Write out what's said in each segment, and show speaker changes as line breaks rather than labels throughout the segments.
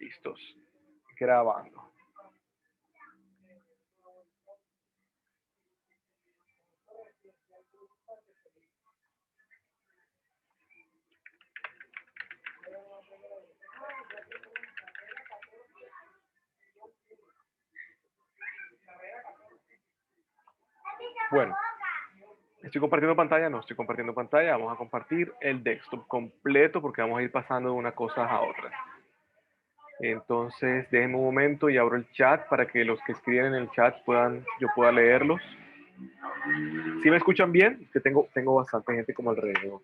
Listos. Grabando. Bueno, ¿estoy compartiendo pantalla? No estoy compartiendo pantalla. Vamos a compartir el desktop completo porque vamos a ir pasando de una cosa a otra. Entonces, déjenme un momento y abro el chat para que los que escriben en el chat yo pueda leerlos. ¿Sí me escuchan bien? Que tengo bastante gente como alrededor.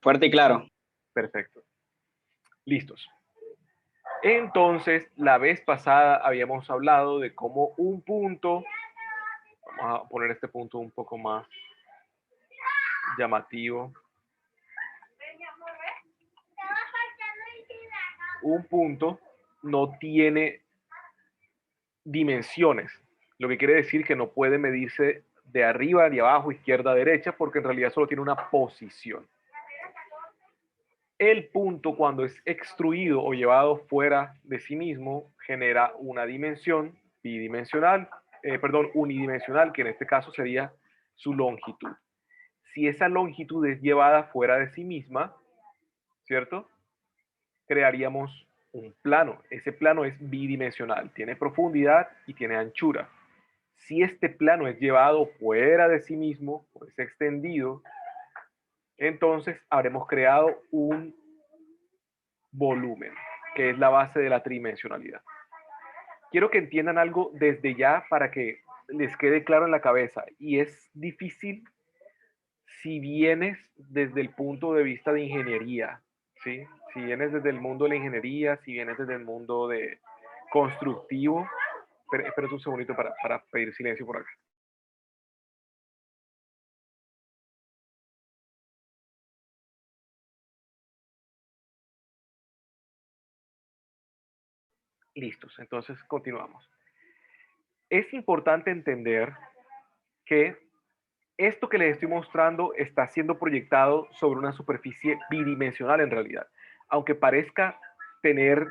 Fuerte y claro.
Perfecto. Listos. Entonces, la vez pasada habíamos hablado de cómo un punto, vamos a poner este punto un poco más llamativo. Un punto no tiene dimensiones, lo que quiere decir que no puede medirse de arriba, de abajo, izquierda, derecha, porque en realidad solo tiene una posición. El punto, cuando es extruido o llevado fuera de sí mismo, genera una dimensión bidimensional, unidimensional, que en este caso sería su longitud. Si esa longitud es llevada fuera de sí misma, ¿cierto? Crearíamos un plano. Ese plano es bidimensional, tiene profundidad y tiene anchura. Si este plano es llevado fuera de sí mismo, o es extendido, entonces habremos creado un volumen, que es la base de la tridimensionalidad. Quiero que entiendan algo desde ya para que les quede claro en la cabeza, y es difícil si vienes desde el punto de vista de ingeniería, ¿sí? Si vienes desde el mundo de la ingeniería, si vienes desde el mundo de constructivo, espera un segundito para pedir silencio por acá. Listos, entonces continuamos. Es importante entender que esto que les estoy mostrando está siendo proyectado sobre una superficie bidimensional en realidad. Aunque parezca tener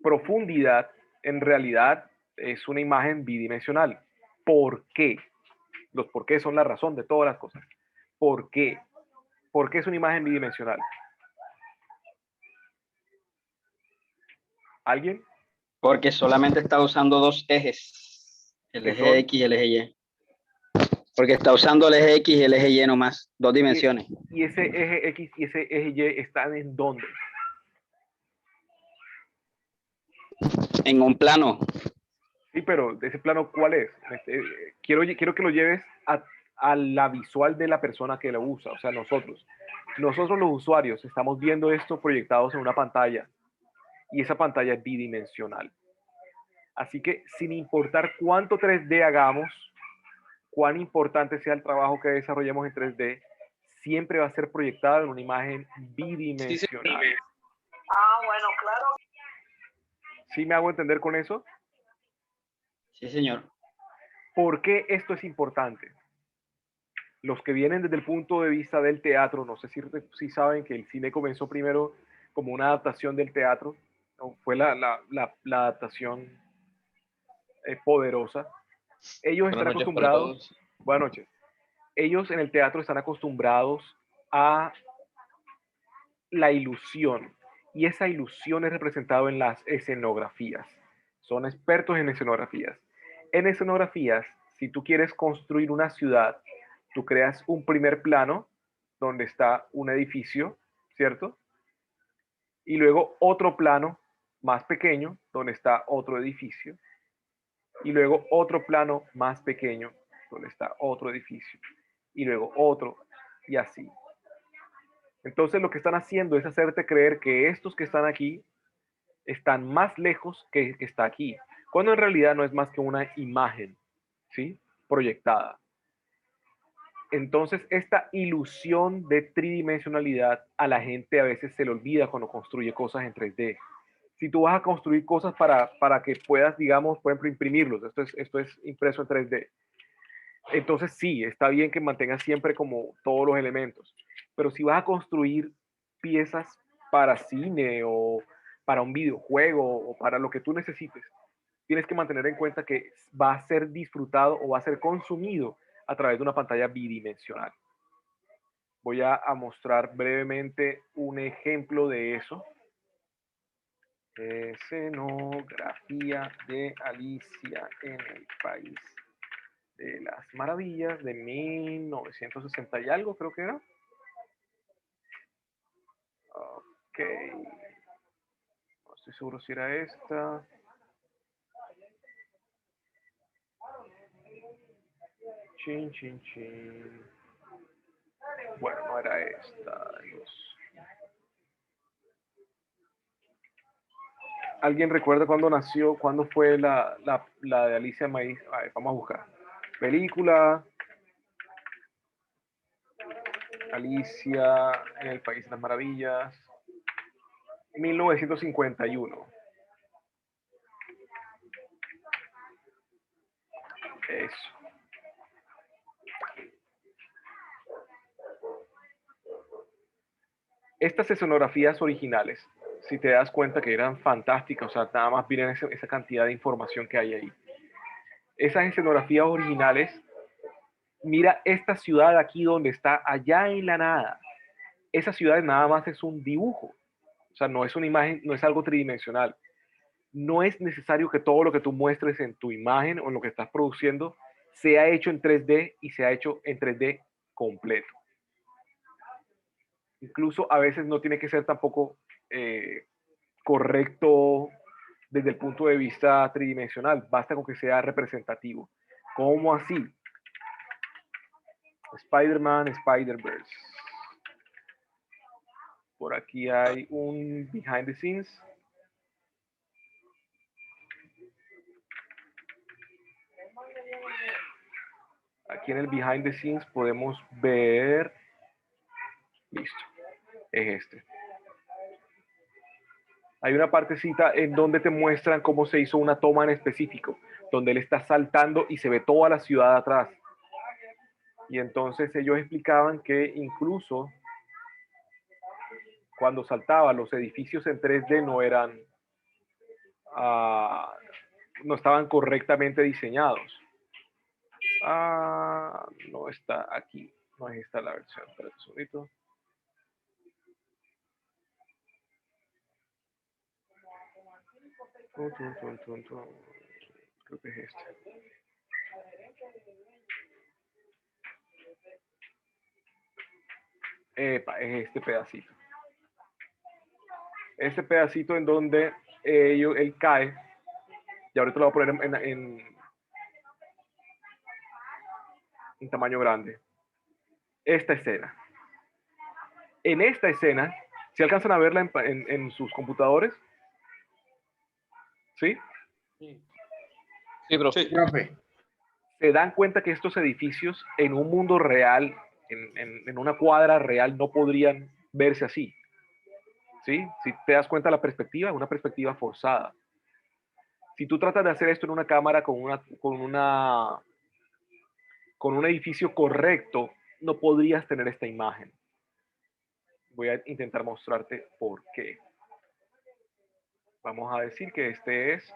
profundidad, en realidad es una imagen bidimensional. ¿Por qué? Los por qué son la razón de todas las cosas. ¿Por qué? ¿Por qué es una imagen bidimensional? ¿Alguien?
Porque solamente está usando dos ejes, el eje X y el eje Y. Porque está usando el eje X y el eje Y nomás, dos dimensiones.
¿Y ese eje X y ese eje Y están en dónde?
En un plano.
Sí, pero ese plano, ¿cuál es? Quiero que lo lleves a la visual de la persona que lo usa, o sea, nosotros. Nosotros los usuarios estamos viendo esto proyectados en una pantalla y esa pantalla es bidimensional. Así que sin importar cuánto 3D hagamos, cuán importante sea el trabajo que desarrollemos en 3D, siempre va a ser proyectado en una imagen bidimensional.
Ah, bueno, claro.
¿Sí me hago entender con eso?
Sí, señor.
¿Por qué esto es importante? Los que vienen desde el punto de vista del teatro, no sé si saben que el cine comenzó primero como una adaptación del teatro, ¿no? Fue la adaptación poderosa. Ellos están acostumbrados, buenas noches, ellos en el teatro están acostumbrados a la ilusión, y esa ilusión es representada en las escenografías. Son expertos en escenografías. En escenografías, si tú quieres construir una ciudad, tú creas un primer plano donde está un edificio, ¿cierto? Y luego otro plano más pequeño donde está otro edificio. Y luego otro plano más pequeño donde está otro edificio. Y luego otro, y así. Entonces lo que están haciendo es hacerte creer que estos que están aquí están más lejos que está aquí, cuando en realidad no es más que una imagen, ¿sí? Proyectada. Entonces esta ilusión de tridimensionalidad a la gente a veces se le olvida cuando construye cosas en 3D. Si tú vas a construir cosas para que puedas, digamos, por ejemplo, imprimirlos, esto es impreso en 3D. Entonces sí, está bien que mantengas siempre como todos los elementos, pero si vas a construir piezas para cine o para un videojuego o para lo que tú necesites, tienes que mantener en cuenta que va a ser disfrutado o va a ser consumido a través de una pantalla bidimensional. Voy a mostrar brevemente un ejemplo de eso. Escenografía de Alicia en el País de las Maravillas de 1960 y algo, creo que era. Ok. No estoy seguro si era esta. Chin, chin, chin. Bueno, no era esta. ¿Alguien recuerda cuándo nació? ¿Cuándo fue la de Alicia en Maíz? A ver, vamos a buscar. Película. Alicia en el País de las Maravillas. 1951. Eso. Estas escenografías originales, si te das cuenta que eran fantásticas, o sea, nada más miren esa cantidad de información que hay ahí. Esas escenografías originales, mira esta ciudad aquí donde está, allá en la nada. Esa ciudad nada más es un dibujo, o sea, no es una imagen, no es algo tridimensional. No es necesario que todo lo que tú muestres en tu imagen o en lo que estás produciendo sea hecho en 3D y sea hecho en 3D completo. Incluso a veces no tiene que ser tampoco correcto desde el punto de vista tridimensional, basta con que sea representativo. ¿Cómo así? Spider-Man, Spider-Verse. Por aquí hay un behind the scenes. Aquí en el behind the scenes podemos ver, listo, es este. Hay una partecita en donde te muestran cómo se hizo una toma en específico, donde él está saltando y se ve toda la ciudad atrás. Y entonces ellos explicaban que incluso cuando saltaba los edificios en 3D no eran, no estaban correctamente diseñados. No está aquí, no es esta la versión. Espérate un segundito. Creo que es este. Epa, es este pedacito. Este pedacito en donde él cae, y ahorita lo voy a poner en tamaño grande. Esta escena. En esta escena, si alcanzan a verla en sus computadores, ¿sí?
Sí, profe. Sí, profe.
Se dan cuenta que estos edificios en un mundo real, en una cuadra real, no podrían verse así. ¿Sí? Si te das cuenta la perspectiva, una perspectiva forzada. Si tú tratas de hacer esto en una cámara con un edificio correcto, no podrías tener esta imagen. Voy a intentar mostrarte por qué. Vamos a decir que este es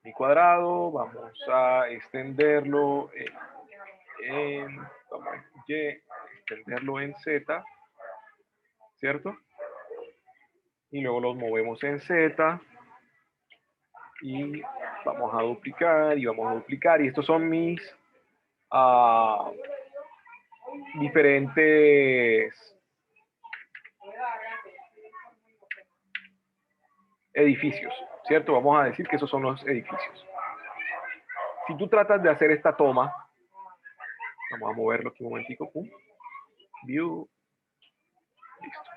mi cuadrado, vamos a extenderlo vamos a extenderlo en Z, ¿cierto? Y luego los movemos en Z y vamos a duplicar y vamos a duplicar, y estos son mis diferentes edificios, ¿cierto? Vamos a decir que esos son los edificios. Si tú tratas de hacer esta toma, vamos a moverlo aquí un momentico, pum, view, listo.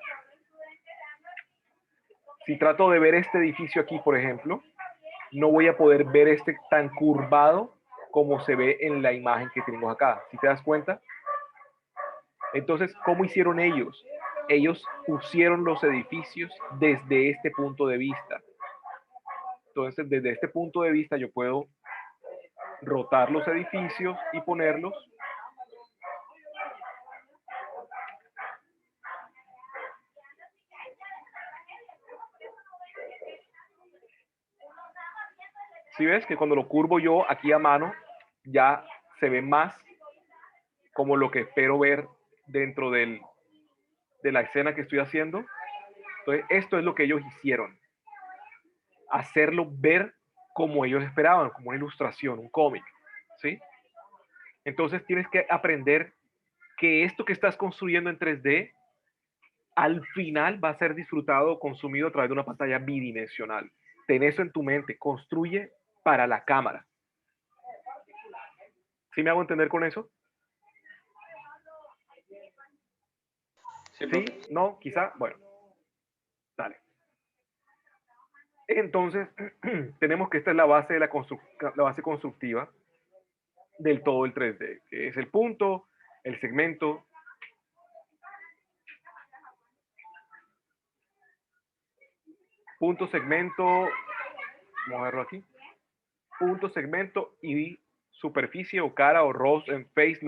Si trato de ver este edificio aquí, por ejemplo, no voy a poder ver este tan curvado como se ve en la imagen que tenemos acá. ¿Sí te das cuenta? Entonces, ¿cómo hicieron ellos? Ellos pusieron los edificios desde este punto de vista. Entonces, desde este punto de vista yo puedo rotar los edificios y ponerlos ¿Sí ves? Que cuando lo curvo yo aquí a mano, ya se ve más como lo que espero ver dentro de la escena que estoy haciendo. Entonces, esto es lo que ellos hicieron. Hacerlo ver como ellos esperaban, como una ilustración, un cómic. ¿Sí? Entonces tienes que aprender que esto que estás construyendo en 3D al final va a ser disfrutado o consumido a través de una pantalla bidimensional. Ten eso en tu mente, construye para la cámara. ¿Sí me hago entender con eso? ¿Sí? ¿No? Quizá. Bueno, dale. Entonces, tenemos que esta es la base, la base constructiva del todo el 3D, que es el punto, el segmento. Punto, segmento, vamos a verlo aquí. Punto, segmento y superficie o cara o rostro en face,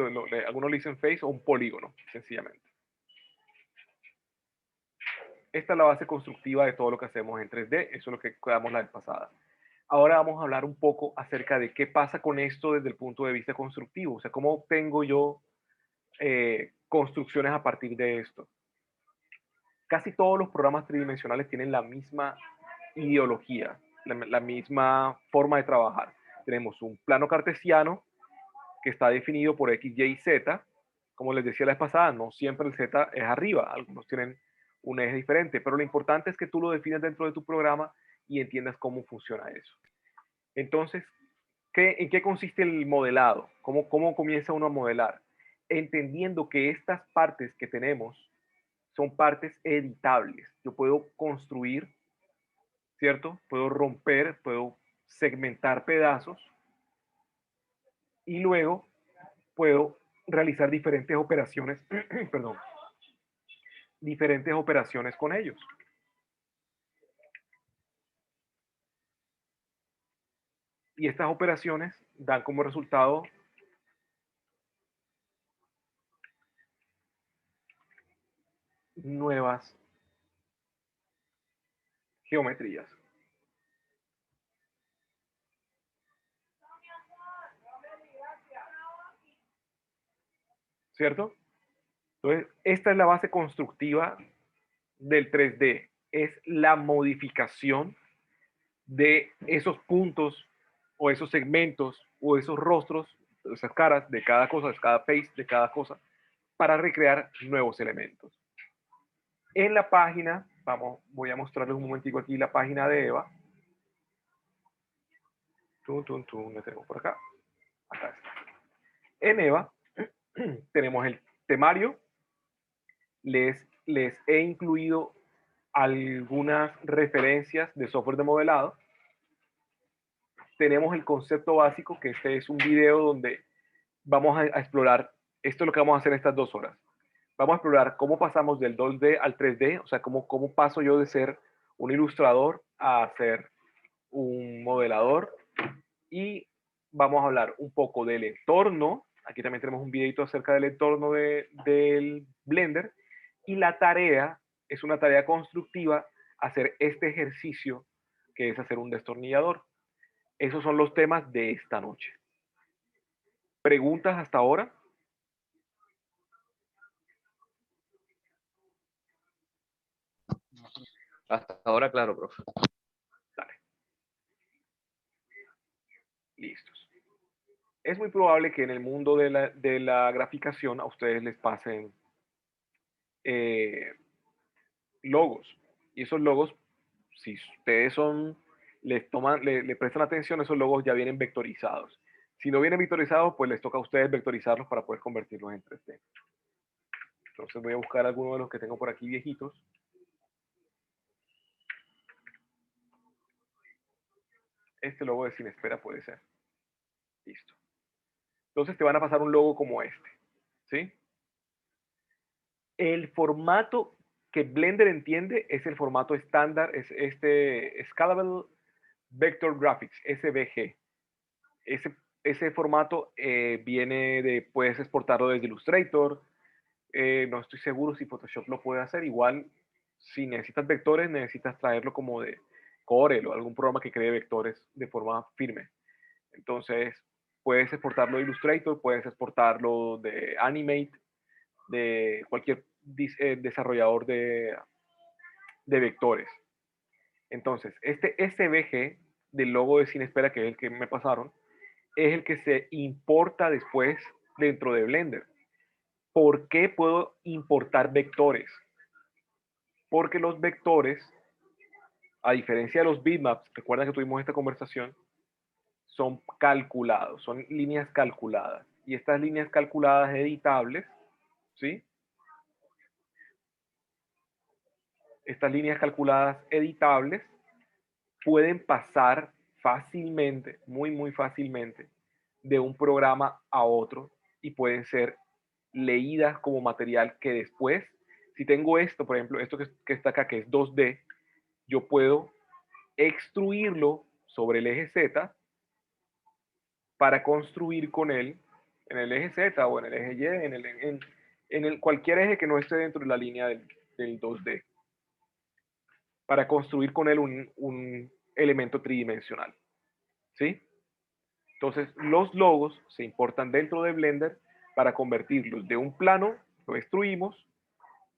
algunos le dicen face o un polígono, sencillamente. Esta es la base constructiva de todo lo que hacemos en 3D, eso es lo que quedamos la vez pasada. Ahora vamos a hablar un poco acerca de qué pasa con esto desde el punto de vista constructivo, o sea, cómo obtengo yo construcciones a partir de esto. Casi todos los programas tridimensionales tienen la misma ideología, la misma forma de trabajar. Tenemos un plano cartesiano que está definido por X, Y y Z. Como les decía la vez pasada, no siempre el Z es arriba, algunos tienen un eje diferente, pero lo importante es que tú lo defines dentro de tu programa y entiendas cómo funciona eso. Entonces, ¿en qué consiste el modelado? ¿Cómo comienza uno a modelar? Entendiendo que estas partes que tenemos son partes editables. Yo puedo construir, ¿cierto? Puedo romper, puedo segmentar pedazos y luego puedo realizar diferentes operaciones, perdón, diferentes operaciones con ellos. Y estas operaciones dan como resultado nuevas geometrías. ¿Cierto? Entonces, esta es la base constructiva del 3D. Es la modificación de esos puntos o esos segmentos o esos rostros, esas caras de cada cosa, de cada face, de cada cosa, para recrear nuevos elementos. En la página, voy a mostrarles un momentico aquí la página de Eva. La tenemos por acá. Acá está. En Eva tenemos el temario. Les he incluido algunas referencias de software de modelado. Tenemos el concepto básico, que este es un video donde vamos a explorar, esto es lo que vamos a hacer en estas 2 horas. Vamos a explorar cómo pasamos del 2D al 3D, o sea, cómo paso yo de ser un ilustrador a ser un modelador. Y vamos a hablar un poco del entorno. Aquí también tenemos un videito acerca del entorno del Blender. Y la tarea es una tarea constructiva, hacer este ejercicio que es hacer un destornillador. Esos son los temas de esta noche. ¿Preguntas hasta ahora?
Hasta ahora, claro, profe.
Dale. Listos. Es muy probable que en el mundo de la graficación a ustedes les pasen logos. Y esos logos, si ustedes le prestan atención, esos logos ya vienen vectorizados. Si no vienen vectorizados, pues les toca a ustedes vectorizarlos para poder convertirlos en 3D. Entonces voy a buscar algunos de los que tengo por aquí viejitos. Este logo de Sin Espera puede ser. Listo. Entonces te van a pasar un logo como este. ¿Sí? El formato que Blender entiende es el formato estándar, es este Scalable Vector Graphics, SVG. Ese formato viene de, puedes exportarlo desde Illustrator. No estoy seguro si Photoshop lo puede hacer. Igual, si necesitas vectores, necesitas traerlo como de Corel o algún programa que cree vectores de forma firme. Entonces, puedes exportarlo de Illustrator, puedes exportarlo de Animate, de cualquier desarrollador de vectores. Entonces, este SVG del logo de Cinespera, que es el que me pasaron, es el que se importa después dentro de Blender. ¿Por qué puedo importar vectores? Porque los vectores, a diferencia de los bitmaps, recuerda que tuvimos esta conversación, son calculados, son líneas calculadas. Y estas líneas calculadas editables, ¿sí? Estas líneas calculadas editables pueden pasar fácilmente, muy fácilmente, de un programa a otro y pueden ser leídas como material que después, si tengo esto, por ejemplo, esto que está acá, que es 2D, yo puedo extruirlo sobre el eje Z para construir con él en el eje Z o en el eje Y, en el cualquier eje que no esté dentro de la línea del 2D, para construir con él un elemento tridimensional. ¿Sí? Entonces, los logos se importan dentro de Blender para convertirlos de un plano, lo extruimos,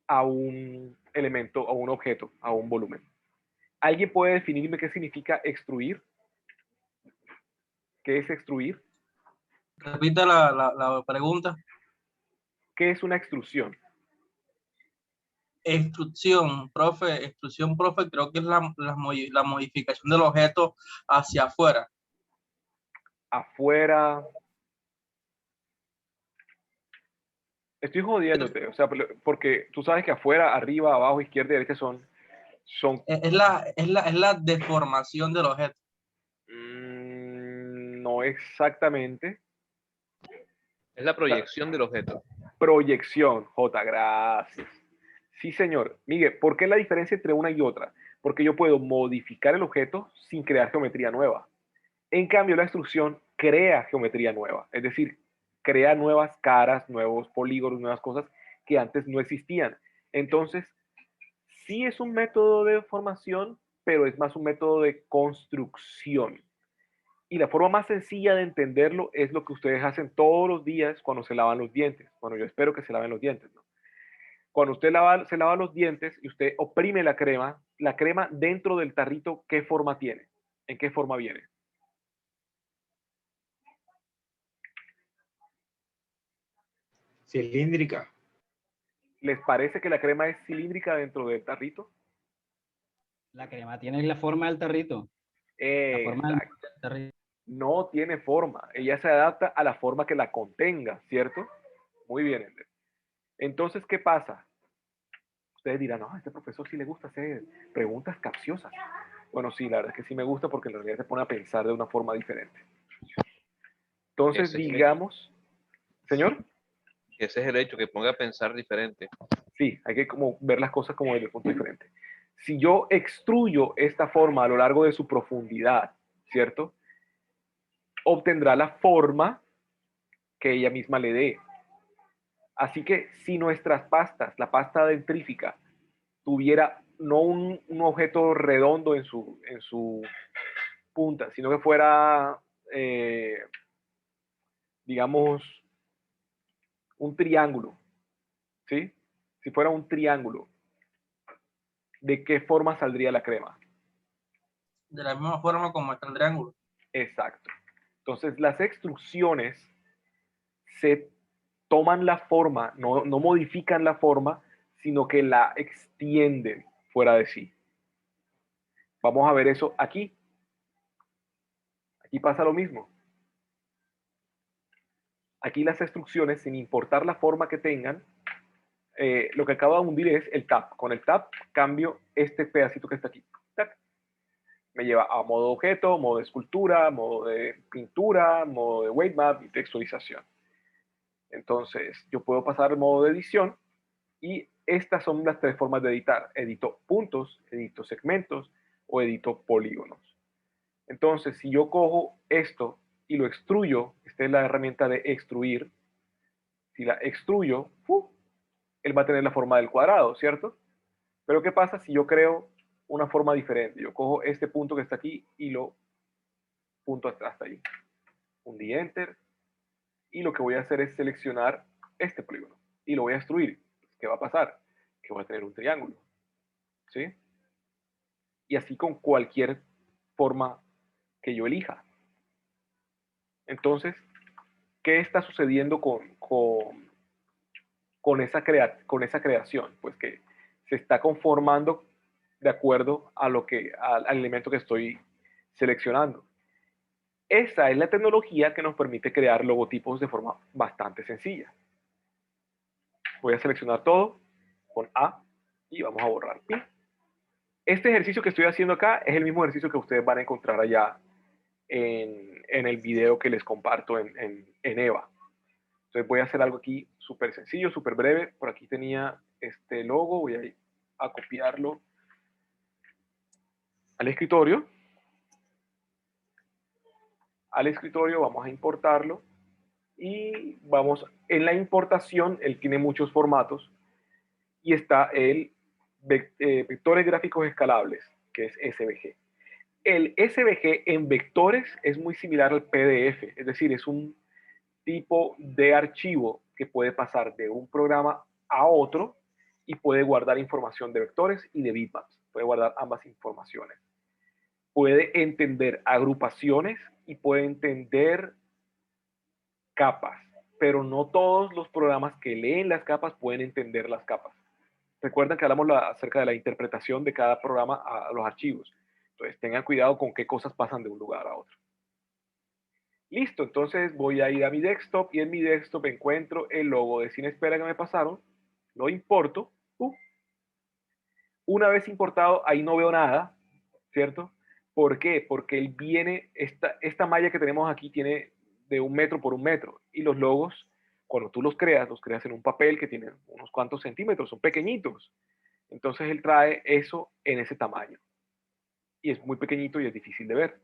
a un elemento, a un objeto, a un volumen. ¿Alguien puede definirme qué significa extruir? ¿Qué es extruir?
Repita la pregunta.
¿Qué es una extrusión?
Extrusión, profe, creo que es la modificación del objeto hacia afuera.
Afuera. Estoy jodiéndote, o sea, porque tú sabes que afuera, arriba, abajo, izquierda y derecha son
Es la deformación del objeto.
no exactamente.
Es la proyección del objeto.
Proyección, J, gracias. Sí, señor. Miguel, ¿por qué la diferencia entre una y otra? Porque yo puedo modificar el objeto sin crear geometría nueva. En cambio, la extrusión crea geometría nueva, es decir, crea nuevas caras, nuevos polígonos, nuevas cosas que antes no existían. Entonces, sí es un método de formación, pero es más un método de construcción. Y la forma más sencilla de entenderlo es lo que ustedes hacen todos los días cuando se lavan los dientes. Bueno, yo espero que se laven los dientes, ¿no? Cuando usted se lava los dientes y usted oprime la crema dentro del tarrito, ¿qué forma tiene? ¿En qué forma viene?
Cilíndrica.
¿Les parece que la crema es cilíndrica dentro del tarrito?
La crema tiene la forma del tarrito. La forma del tarrito.
No tiene forma. Ella se adapta a la forma que la contenga, ¿cierto? Muy bien, Ender. Entonces, ¿qué pasa? Ustedes dirán, no, a este profesor sí le gusta hacer preguntas capciosas. Bueno, sí, la verdad es que sí me gusta porque en realidad se pone a pensar de una forma diferente. Entonces, digamos, señor.
Ese es el hecho, que ponga a pensar diferente.
Sí, hay que como ver las cosas como desde un punto diferente. Si yo extruyo esta forma a lo largo de su profundidad, ¿cierto? Obtendrá la forma que ella misma le dé. Así que si nuestras pastas, la pasta dentrífica, tuviera no un objeto redondo en su punta, sino que fuera, digamos, un triángulo, ¿sí? Si fuera un triángulo, ¿de qué forma saldría la crema?
De la misma forma como está el triángulo.
Exacto. Entonces, las extrusiones se toman la forma, no modifican la forma, sino que la extienden fuera de sí. Vamos a ver eso aquí. Aquí pasa lo mismo. Aquí las extrusiones, sin importar la forma que tengan, lo que acaba de hundir es el tap. Con el tap cambio este pedacito que está aquí. ¡Tac! Me lleva a modo objeto, modo de escultura, modo de pintura, modo de weight map y texturización. Entonces, yo puedo pasar al modo de edición y estas son las tres formas de editar. Edito puntos, edito segmentos o edito polígonos. Entonces, si yo cojo esto y lo extruyo, esta es la herramienta de extruir, si la extruyo, él va a tener la forma del cuadrado, ¿cierto? Pero ¿qué pasa si yo creo una forma diferente. Yo cojo este punto que está aquí y lo punto hasta ahí. Hundí Enter. Y lo que voy a hacer es seleccionar este polígono. Y lo voy a destruir. ¿Qué va a pasar? Que voy a tener un triángulo. ¿Sí? Y así con cualquier forma que yo elija. Entonces, ¿qué está sucediendo con esa creación? Pues que se está conformando de acuerdo a al elemento que estoy seleccionando. Esa es la tecnología que nos permite crear logotipos de forma bastante sencilla. Voy a seleccionar todo con A y vamos a borrar. Este ejercicio que estoy haciendo acá es el mismo ejercicio que ustedes van a encontrar allá en el video que les comparto en EVA. Entonces voy a hacer algo aquí súper sencillo, súper breve. Por aquí tenía este logo, voy a copiarlo al escritorio. Al escritorio vamos a importarlo y vamos, en la importación, él tiene muchos formatos y está el vectores gráficos escalables, que es SVG. El SVG en vectores es muy similar al PDF, es decir, es un tipo de archivo que puede pasar de un programa a otro y puede guardar información de vectores y de bitmaps, puede guardar ambas informaciones. Puede entender agrupaciones y puede entender capas, pero no todos los programas que leen las capas pueden entender las capas. Recuerden que hablamos acerca de la interpretación de cada programa a los archivos. Entonces, tengan cuidado con qué cosas pasan de un lugar a otro. Listo, entonces voy a ir a mi desktop y en mi desktop encuentro el logo de Cinespera que me pasaron. Lo importo. Una vez importado, ahí no veo nada, ¿cierto? ¿Por qué? Porque él viene, esta malla que tenemos aquí tiene de 1 metro por 1 metro. Y los logos, cuando tú los creas en un papel que tiene unos cuantos centímetros, son pequeñitos. Entonces él trae eso en ese tamaño. Y es muy pequeñito y es difícil de ver.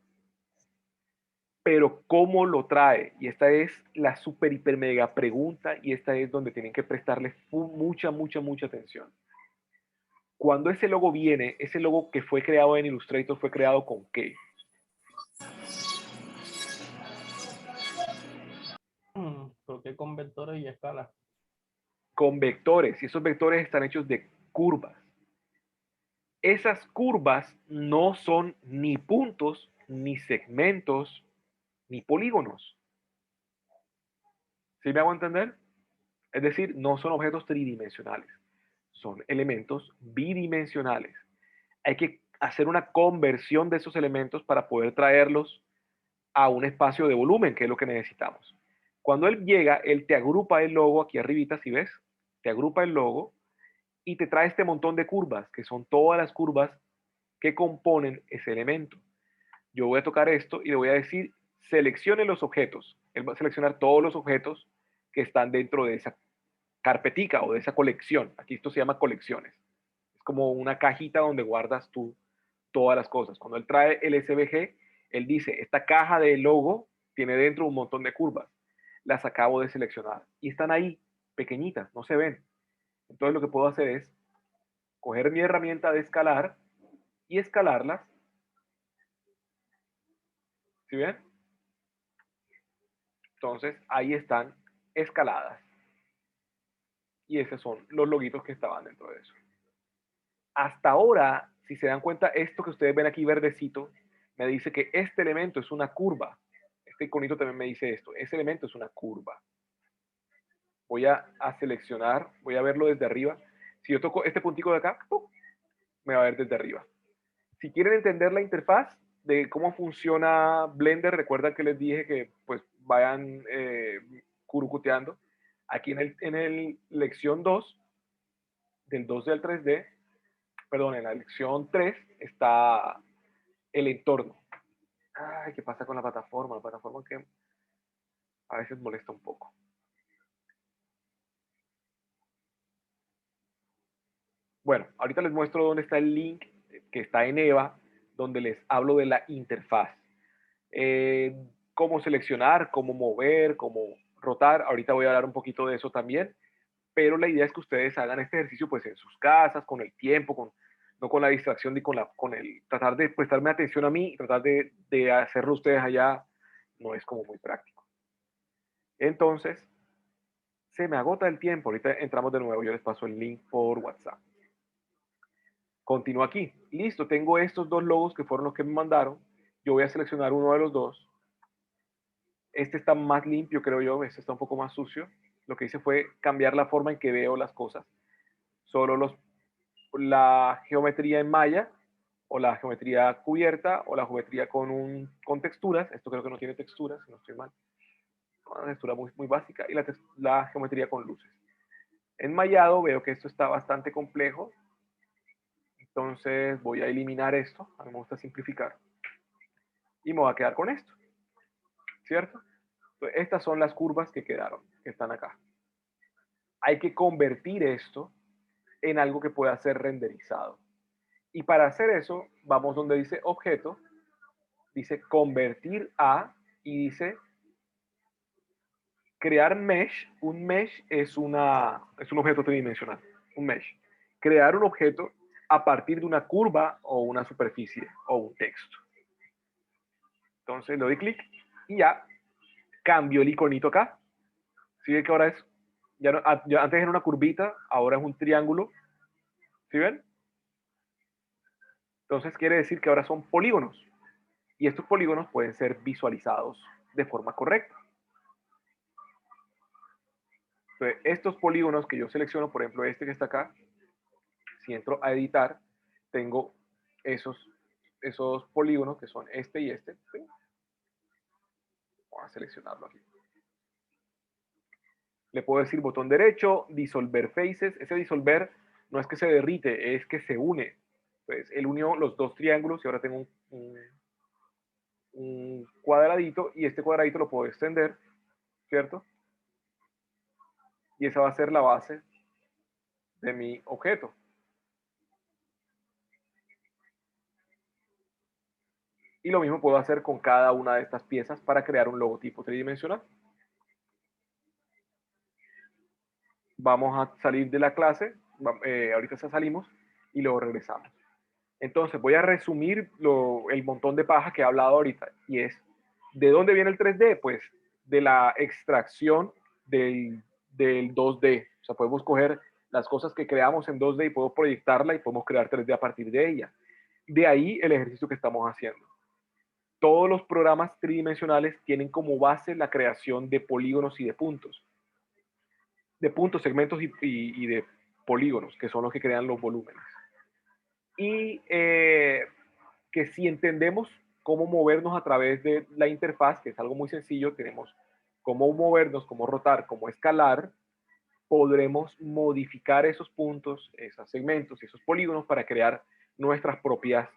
Pero ¿cómo lo trae? Y esta es la super hiper mega pregunta y esta es donde tienen que prestarle mucha atención. Cuando ese logo viene, ese logo que fue creado en Illustrator fue creado ¿con qué?
¿Por qué con vectores y escalas?
Con vectores, y esos vectores están hechos de curvas. Esas curvas no son ni puntos, ni segmentos, ni polígonos. ¿Sí me hago entender? Es decir, no son objetos tridimensionales, son elementos bidimensionales. Hay que hacer una conversión de esos elementos para poder traerlos a un espacio de volumen, que es lo que necesitamos. Cuando él llega, él te agrupa el logo aquí arribita, si ves, te agrupa el logo y te trae este montón de curvas, que son todas las curvas que componen ese elemento. Yo voy a tocar esto y le voy a decir, seleccione los objetos. Él va a seleccionar todos los objetos que están dentro de esa carpetica o de esa colección. Aquí esto se llama colecciones. Es como una cajita donde guardas tú todas las cosas. Cuando él trae el SVG, él dice, esta caja de logo tiene dentro un montón de curvas. Las acabo de seleccionar y están ahí, pequeñitas, no se ven. Entonces lo que puedo hacer es coger mi herramienta de escalar y escalarlas. ¿Sí ven? Entonces ahí están escaladas. Y esos son los loguitos que estaban dentro de eso. Hasta ahora, si se dan cuenta, esto que ustedes ven aquí verdecito, me dice que este elemento es una curva. Este iconito también me dice esto. Ese elemento es una curva. Voy a seleccionar, voy a verlo desde arriba. Si yo toco este puntico de acá, ¡pum!, me va a ver desde arriba. Si quieren entender la interfaz de cómo funciona Blender, recuerda que les dije que pues vayan curucuteando. Aquí en el lección 2, del 2D al 3D, perdón, en la lección 3 está el entorno. Ay, ¿qué pasa con la plataforma? La plataforma que a veces molesta un poco. Bueno, ahorita les muestro dónde está el link que está en EVA, donde les hablo de la interfaz. Cómo seleccionar, cómo mover, cómo rotar. Ahorita voy a hablar un poquito de eso también, pero la idea es que ustedes hagan este ejercicio pues en sus casas, con el tiempo, no con la distracción ni con el tratar de prestarme atención a mí y tratar de hacerlo ustedes allá, no es como muy práctico. Entonces, se me agota el tiempo. Ahorita entramos de nuevo. Yo les paso el link por WhatsApp. Continúo aquí. Listo, tengo estos dos logos que fueron los que me mandaron. Yo voy a seleccionar uno de los dos. Este está más limpio, creo yo. Este está un poco más sucio. Lo que hice fue cambiar la forma en que veo las cosas. Solo la geometría en malla, o la geometría cubierta, o la geometría con texturas. Esto creo que no tiene texturas, si no estoy mal. Una textura muy, muy básica. Y la geometría con luces. Enmallado, veo que esto está bastante complejo. Entonces voy a eliminar esto. A mí me gusta simplificar. Y me voy a quedar con esto. ¿Cierto? Entonces, estas son las curvas que quedaron, que están acá. Hay que convertir esto en algo que pueda ser renderizado. Y para hacer eso, vamos donde dice objeto, dice convertir a, y dice crear mesh. Un mesh es un objeto tridimensional. Un mesh. Crear un objeto a partir de una curva o una superficie o un texto. Entonces le doy clic y ya cambio el iconito acá. ¿Sí ven que ahora es? Ya antes era una curvita, ahora es un triángulo. ¿Sí ven? Entonces quiere decir que ahora son polígonos. Y estos polígonos pueden ser visualizados de forma correcta. Entonces, estos polígonos que yo selecciono, por ejemplo, este que está acá, si entro a editar, tengo esos polígonos que son este y este. ¿Sí? Vamos a seleccionarlo aquí. Le puedo decir botón derecho, disolver faces. Ese disolver no es que se derrite, es que se une. Entonces, él unió los dos triángulos y ahora tengo un cuadradito, y este cuadradito lo puedo extender, ¿cierto? Y esa va a ser la base de mi objeto. Y lo mismo puedo hacer con cada una de estas piezas para crear un logotipo tridimensional. Vamos a salir de la clase, ahorita ya salimos y luego regresamos. Entonces voy a resumir el montón de paja que he hablado ahorita, y es, ¿de dónde viene el 3D? Pues de la extracción del 2D. O sea, podemos coger las cosas que creamos en 2D y podemos proyectarla y podemos crear 3D a partir de ella. De ahí el ejercicio que estamos haciendo. Todos los programas tridimensionales tienen como base la creación de polígonos y de puntos. De puntos, segmentos y de polígonos, que son los que crean los volúmenes. Y que si entendemos cómo movernos a través de la interfaz, que es algo muy sencillo, tenemos cómo movernos, cómo rotar, cómo escalar, podremos modificar esos puntos, esos segmentos y esos polígonos para crear nuestras propias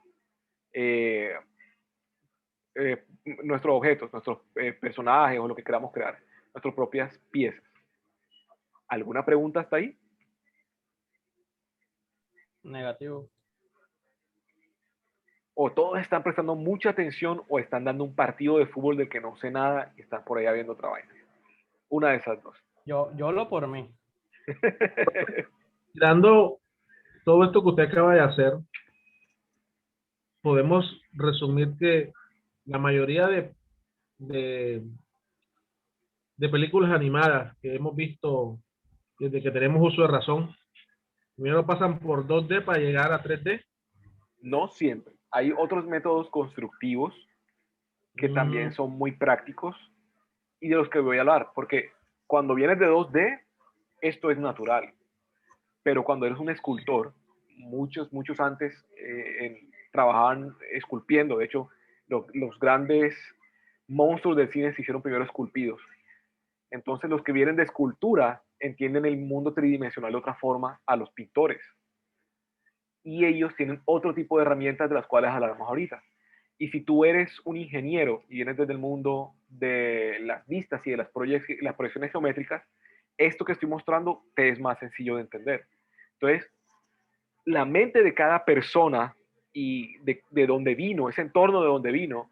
nuestros objetos, nuestros personajes o lo que queramos crear, nuestras propias piezas. ¿Alguna pregunta hasta ahí?
Negativo.
O todos están prestando mucha atención o están dando un partido de fútbol del que no sé nada y están por allá viendo otra vaina. Una de esas dos.
Yo lo por mí.
Mirando todo esto que usted acaba de hacer, podemos resumir que la mayoría de películas animadas que hemos visto desde que tenemos uso de razón, primero pasan por 2D para llegar a 3D.
No siempre. Hay otros métodos constructivos que también son muy prácticos y de los que voy a hablar, porque cuando vienes de 2D, esto es natural. Pero cuando eres un escultor, muchos antes trabajaban esculpiendo. De hecho, los grandes monstruos del cine se hicieron primero esculpidos. Entonces, los que vienen de escultura entienden el mundo tridimensional de otra forma a los pintores. Y ellos tienen otro tipo de herramientas de las cuales hablaremos ahorita. Y si tú eres un ingeniero y vienes desde el mundo de las vistas y de las proyecciones geométricas, esto que estoy mostrando te es más sencillo de entender. Entonces, la mente de cada persona y de dónde vino, ese entorno de donde vino,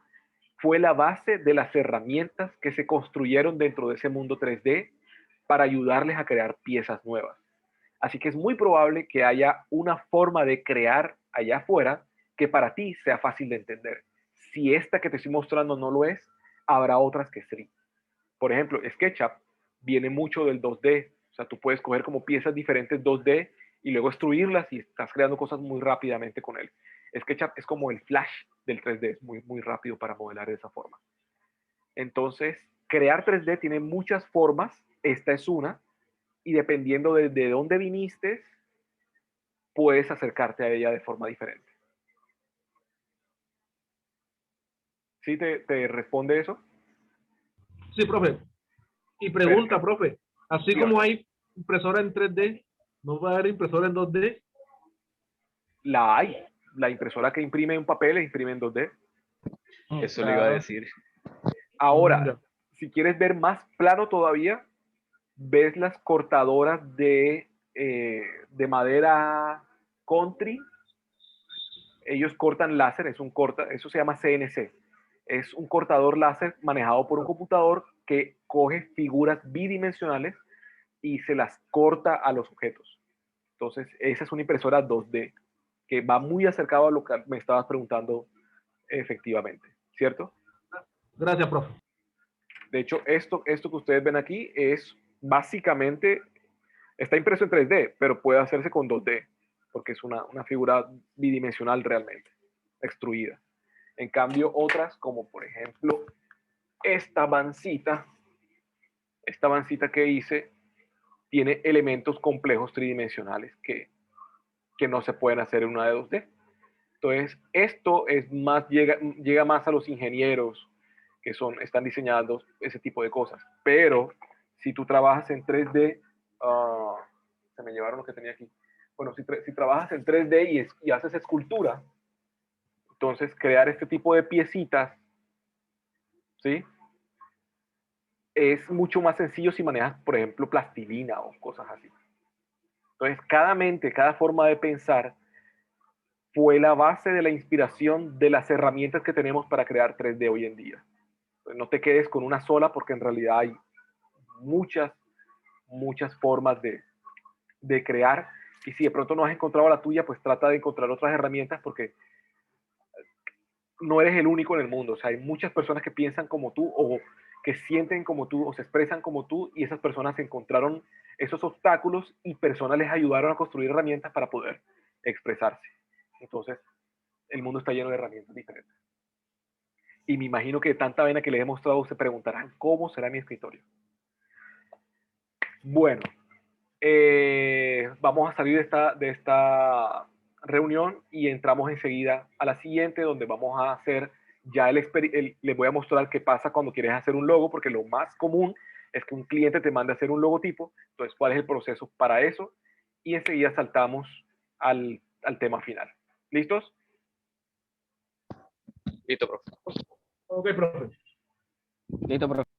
fue la base de las herramientas que se construyeron dentro de ese mundo 3D para ayudarles a crear piezas nuevas. Así que es muy probable que haya una forma de crear allá afuera que para ti sea fácil de entender. Si esta que te estoy mostrando no lo es, habrá otras que sí. Por ejemplo, SketchUp viene mucho del 2D. O sea, tú puedes coger como piezas diferentes 2D y luego extruirlas y estás creando cosas muy rápidamente con él. SketchUp es como el Flash del 3D, es muy, muy rápido para modelar de esa forma. Entonces, crear 3D tiene muchas formas, esta es una, y dependiendo de dónde viniste, puedes acercarte a ella de forma diferente. ¿Sí te responde eso?
Sí, profe. Y pregunta, profe, así
Dígame.
como hay impresora en 3D, ¿no va a haber impresora en 2D?
La hay. La impresora que imprime un papel imprime en 2D.
Eso le iba a decir.
Ahora,
Ya.
si quieres ver más plano todavía, ves las cortadoras de madera country. Ellos cortan láser, eso se llama CNC. Es un cortador láser manejado por un computador que coge figuras bidimensionales y se las corta a los objetos. Entonces, esa es una impresora 2D que va muy acercado a lo que me estabas preguntando efectivamente, ¿cierto?
Gracias, profe.
De hecho, esto que ustedes ven aquí es básicamente, está impreso en 3D, pero puede hacerse con 2D, porque es una figura bidimensional realmente, extruida. En cambio, otras, como por ejemplo esta vancita que hice, tiene elementos complejos tridimensionales que no se pueden hacer en una de 2D. Entonces, esto es más, llega más a los ingenieros que están diseñando ese tipo de cosas. Pero si tú trabajas en 3D, se me llevaron lo que tenía aquí. Bueno, si trabajas en 3D y haces escultura, entonces crear este tipo de piecitas, ¿sí? Es mucho más sencillo si manejas, por ejemplo, plastilina o cosas así. Entonces, cada mente, cada forma de pensar fue la base de la inspiración de las herramientas que tenemos para crear 3D hoy en día. Entonces, no te quedes con una sola porque en realidad hay muchas formas de crear. Y si de pronto no has encontrado la tuya, pues trata de encontrar otras herramientas porque no eres el único en el mundo. O sea, hay muchas personas que piensan como tú o que sienten como tú o se expresan como tú y esas personas encontraron esos obstáculos y personas les ayudaron a construir herramientas para poder expresarse. Entonces, el mundo está lleno de herramientas diferentes. Y me imagino que de tanta vena que les he mostrado se preguntarán cómo será mi escritorio. Bueno, vamos a salir de esta reunión y entramos enseguida a la siguiente donde vamos a hacer ya les voy a mostrar qué pasa cuando quieres hacer un logo, porque lo más común es que un cliente te mande a hacer un logotipo. Entonces, ¿cuál es el proceso para eso? Y enseguida saltamos al tema final. ¿Listos?
Listo, profe.
Ok, profe.
Listo, profe.